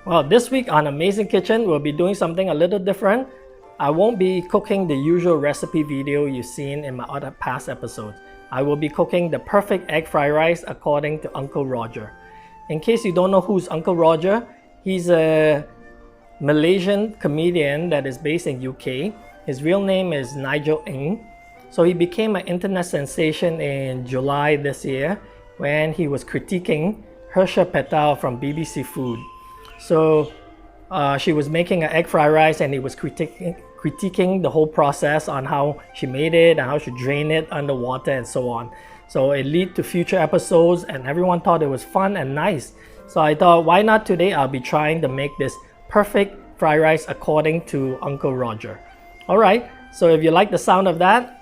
Well, this week on Amazing Kitchen, we'll be doing something a little different. I won't be cooking the usual recipe video you've seen in my other past episodes. I will be cooking the perfect egg fried rice according to Uncle Roger. In case you don't know who's Uncle Roger, he's a Malaysian comedian that is based in UK. His real name is Nigel Ng. So he became an internet sensation in July this year when he was critiquing Harsha Patel from BBC Food. So she was making an egg fried rice and he was critiquing the whole process on how she made it and how she drained it underwater and so on. So it led to future episodes and everyone thought it was fun and nice. So I thought, why not today I'll be trying to make this perfect fried rice according to Uncle Roger. Alright, so if you like the sound of that,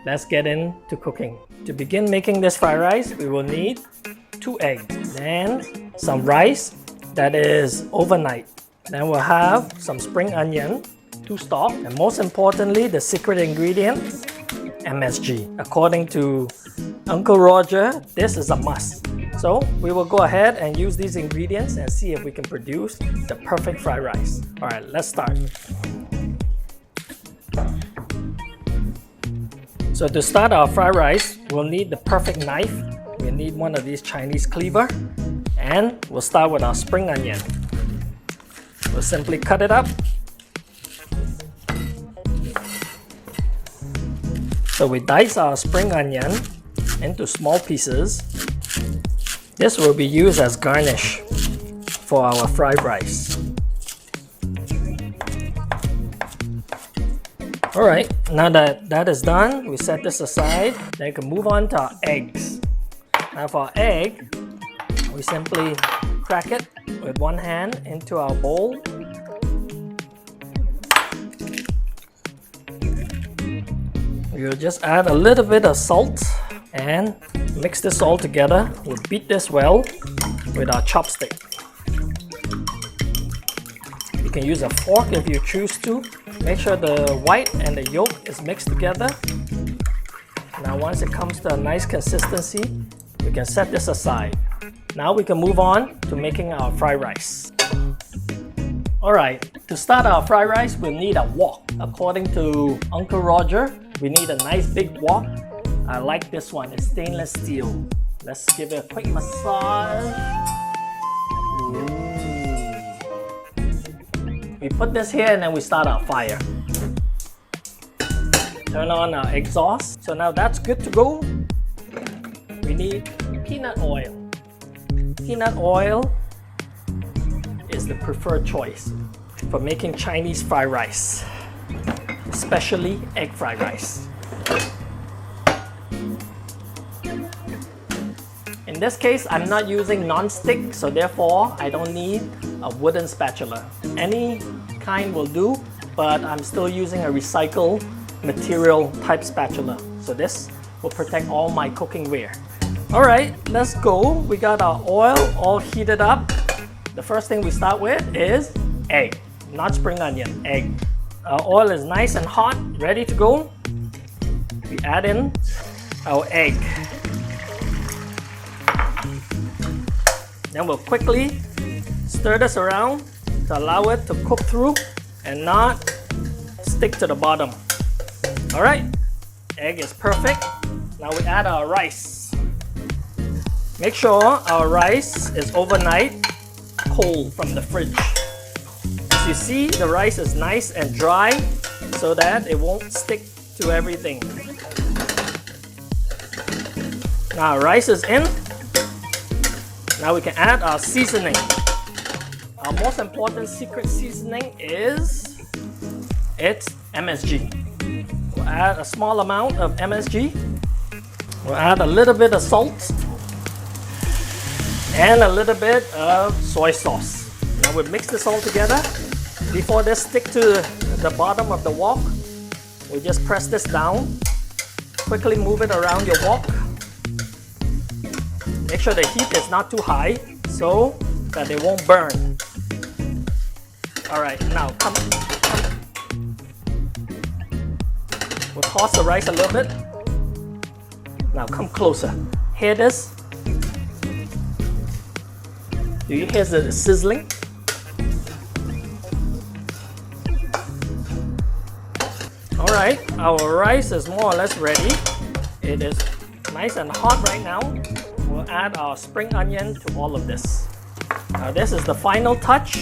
let's get into cooking. To begin making this fried rice, we will need 2 eggs, then some rice that is overnight. Then we'll have some spring onion, 2 stalks, and most importantly, the secret ingredient, MSG. According to Uncle Roger, this is a must. So we will go ahead and use these ingredients and see if we can produce the perfect fried rice. Alright, let's start. So to start our fried rice, we'll need the perfect knife. We'll need one of these Chinese cleaver. And we'll start with our spring onion. We'll simply cut it up. So we dice our spring onion into small pieces. This will be used as garnish for our fried rice. Alright, now that that is done, we set this aside. Then we can move on to our eggs. Now for our egg, we simply crack it with one hand into our bowl. We'll just add a little bit of salt and mix this all together. We'll beat this well with our chopstick. You can use a fork if you choose to. Make sure the white and the yolk is mixed together. Now once it comes to a nice consistency, we can set this aside. Now we can move on to making our fried rice. Alright, to start our fried rice, we'll need a wok. According to Uncle Roger, we need a nice big wok. I like this one, it's stainless steel. Let's give it a quick massage. Ooh. We put this here and then we start our fire. Turn on our exhaust. So now that's good to go. We need peanut oil. Peanut oil is the preferred choice for making Chinese fried rice, especially egg fried rice. In this case, I'm not using non-stick, so therefore I don't need a wooden spatula. Any kind will do, but I'm still using a recycled material type spatula. So this will protect all my cooking ware. Alright, let's go. We got our oil all heated up. The first thing we start with is egg, not spring onion, egg. Our oil is nice and hot, ready to go. We add in our egg. Then we'll quickly stir this around to allow it to cook through and not stick to the bottom. Alright, egg is perfect. Now we add our rice. Make sure our rice is overnight cold from the fridge. As you see, the rice is nice and dry so that it won't stick to everything. Now our rice is in. Now we can add our seasoning. Our most important secret seasoning is it's MSG. We'll add a small amount of MSG. We'll add a little bit of salt and a little bit of soy sauce. Now we'll mix this all together. Before this stick to the bottom of the wok, we just press this down. Quickly move it around your wok. Make sure the heat is not too high so that it won't burn. Alright, now come. We'll toss the rice a little bit. Now come closer. Hear this? Do you hear the sizzling? Alright, our rice is more or less ready. It is nice and hot right now. We'll add our spring onion to all of this. Now this is the final touch.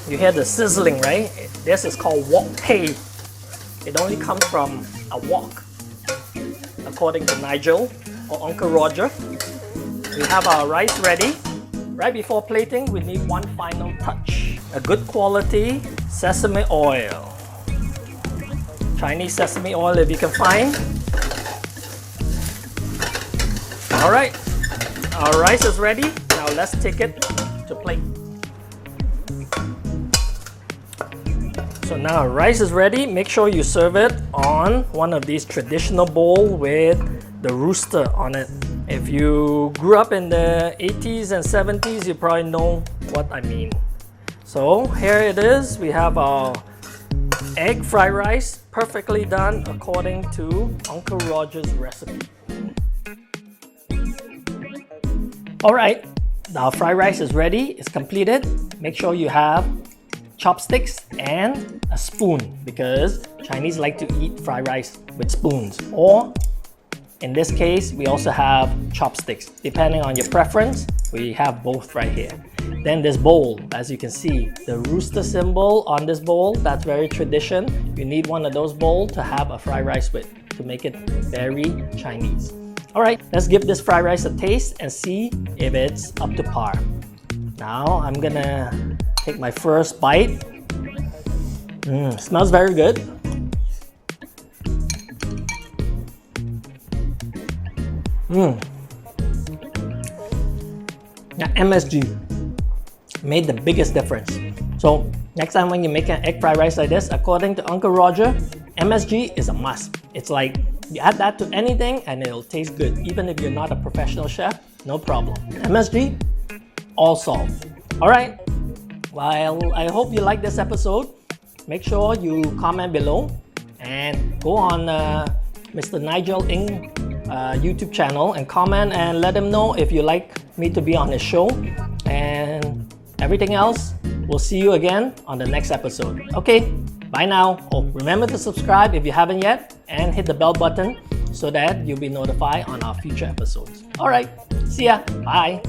You hear the sizzling, right? This is called wok pei. It only comes from a wok, according to Nigel or Uncle Roger. We have our rice ready. Right before plating, we need one final touch. A good quality sesame oil. Chinese sesame oil if you can find. Alright, our rice is ready. Now let's take it to plate. So now our rice is ready. Make sure you serve it on one of these traditional bowls with the rooster on it. If you grew up in the 80s and 70s, you probably know what I mean. So here it is. We have our egg fried rice, perfectly done according to Uncle Roger's recipe. Alright, our fried rice is ready, it's completed. Make sure you have chopsticks and a spoon because Chinese like to eat fried rice with spoons, or in this case we also have chopsticks. Depending on your preference, we have both right here. Then this bowl, as you can see, the rooster symbol on this bowl, that's very tradition. You need one of those bowls to have a fried rice with to make it very Chinese. Alright, let's give this fried rice a taste and see if it's up to par. Now I'm gonna take my first bite. Smells very good. Now MSG made the biggest difference. So next time when you make an egg fried rice like this, according to Uncle Roger, MSG is a must. It's like you add that to anything and it'll taste good. Even if you're not a professional chef, no problem. MSG, all solved. Alright, well, I hope you like this episode. Make sure you comment below and go on Mr. Nigel Ng YouTube channel and comment and let him know if you like me to be on his show. And everything else, we'll see you again on the next episode. Okay, bye now. Oh, remember to subscribe if you haven't yet and hit the bell button so that you'll be notified on our future episodes. Alright, see ya. Bye.